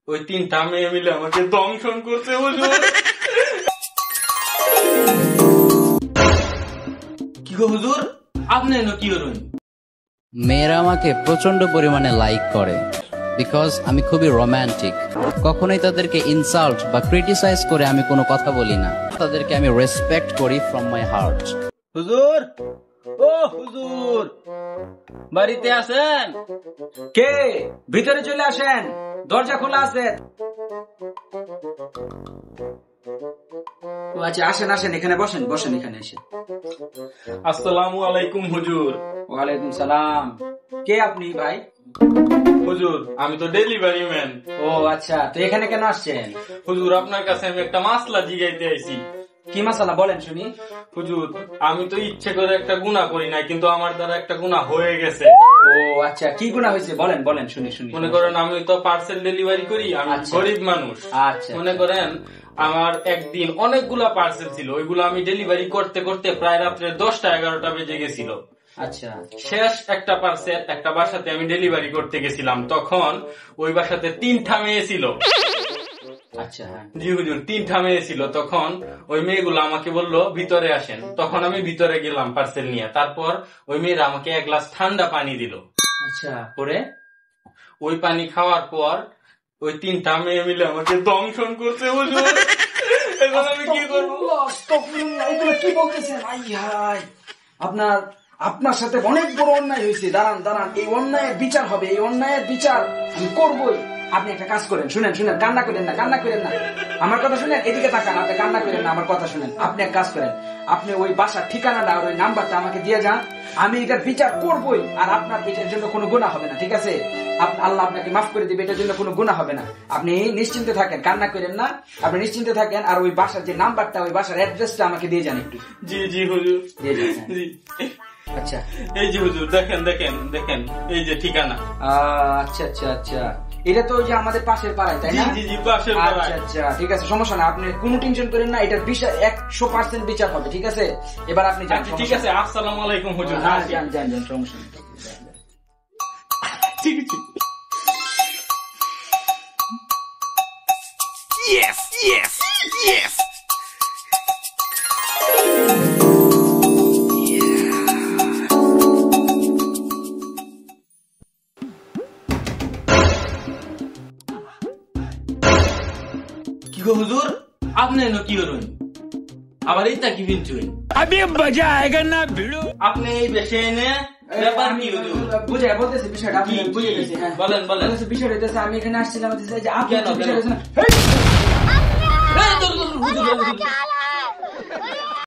ওই তিনটা মেয়ে মিলে আমাকে দংশন করছে হুজুর। কি গো হুজুর, আপনি এনো কি করুন? মেয়েরা আমাকে প্রচন্ড পরিমাণে লাইক করে বিকজ আমি খুবই রোমান্টিক। কখনোই তাদেরকে ইনসাল্ট বা ক্রিটিসাইজ করে আমি কোনো কথা বলি না, তাদেরকে আমি রেসপেক্ট করি ফ্রম মাই হার্ট। হুজুর, ও হুজুর, বাড়িতে আছেন? কে? ভিতরে চলে আসেন, দরজা খোলা আছে। আচ্ছা, আসেন আসেন, এখানে বসেন, বসেন এখানে এসে। আসসালামু আলাইকুম হুজুর। ওয়ালাইকুম সালাম। কে আপনি ভাই? হুজুর আমি তো ডেলিভারি ম্যান। ও আচ্ছা, তো এখানে কেন আসছেন? হুজুর আপনার কাছে আমি একটা মাসলা জিগাইতে আইছি। কি মাসালা বলেন শুনি। হুজুর আমি তো ইচ্ছে করে একটা গুনাহ করি নাই, কিন্তু আমার দ্বারা একটা গুনাহ হয়ে গেছে। ও আচ্ছা, কি গুনাহ হয়েছে বলেন বলেন, শুনি শুনি। মনে করেন আমি তো পার্সেল ডেলিভারি করি, আমি গরিব মানুষ। আচ্ছা, মনে করেন আমার একদিন অনেকগুলা পার্সেল ছিল, ওইগুলো আমি ডেলিভারি করতে করতে প্রায় রাত্রে 10টা-11টা বেজে গেছিল। আচ্ছা, শেষ একটা পার্সেল একটা বাসাতে আমি ডেলিভারি করতে গেছিলাম, তখন ওই বাসাতে 3টা মেয়ে ছিল। আচ্ছা, জি হুজুর, 3টা মেয়ে ছিল। তখন ওই মেয়েগুলো আমাকে বললো ভিতরে আসেন, তখন আমি ভিতরে গেলাম পার্সেল নিয়ে। তারপর ওই মেয়েরা আমাকে এক গ্লাস ঠান্ডা পানি দিল। আচ্ছা, পরে ওই পানি খাওয়ার পর ওই 3টা মেয়ে মিলে আমাকে দংশন করছে হুজুর। এখন আমি কি করবো? এগুলো কি বলতেছেন? আপনার আপনার সাথে অনেক বড় অন্যায় হয়েছে। দাঁড়ান দাঁড়ান, এই অন্যায়ের বিচার হবে, এই অন্যায়ের বিচার আমি করবই। আপনি একটা কাজ করেন, শুনেন শুনেন, কান্না করেন না, কান্না করেন না, আমার কথা শুনেন, এদিকে তাকান, আপনি কান্না করেন না, আমার কথা শুনেন। আপনি এক কাজ করেন, আপনি ওই বাসার ঠিকানাটা আর ওই নাম্বারটা আমাকে দিয়ে যান, আমি এটার বিচার করবই। আর আপনার এটার জন্য কোনো গুনাহ হবে না, ঠিক আছে? আল্লাহ আপনাকে মাফ করে দিবে, এটার জন্য কোনো গুনাহ হবে না। আপনি নিশ্চিন্তে থাকেন, কান্না করেন না, আপনি নিশ্চিন্তে থাকেন। আর ওই বাসার যে নাম্বারটা, ওই বাসার অ্যাড্রেসটা আমাকে দিয়ে যান একটু। জি জি হুজুর, দিয়ে যান। জি। আচ্ছা, এই যে হুজুর দেখেন দেখেন দেখেন, এই যে ঠিকানা। আচ্ছা আচ্ছা আচ্ছা, এটা তো ওই যে আমাদের পাশের পাড়ায়, তাই জি না? জি জি, পাশের আচ্ছা পাড়ায়। আচ্ছা, ঠিক আছে, সমস্যা না, আপনি কোনো টেনশন করেন না, এটার বিচার 100% বিচার হবে, ঠিক আছে? এবার আপনি যান। আচ্ছা, ঠিক আছে, আসসালামু আলাইকুম হুজুর। হ্যাঁ, যান যান যান, সমস্যা নেই। ঠিক আছে। Yes, yes, yes. কি গো হুজুর, আপনি এনো কি করুন? আবার এইটা কি বিনছুন? अभी मजा आएगा ना भिड़ो। আপনি এই বেশে এনে ব্যাপার কি হুজুর? বুঝে বলতেছি বিষয়টা, আপনি কি, বুঝে কি? গেছি। হ্যাঁ, বলেন, বলেন। বলতেছি বিষয়টা হইতেছে, আমি এখানে আসছিলাম, যে আপনি কেন, যে বিষয়টা কেন? হয়েছে না, এই, ধরুন, ধরুন, হুজুর, হুজুর।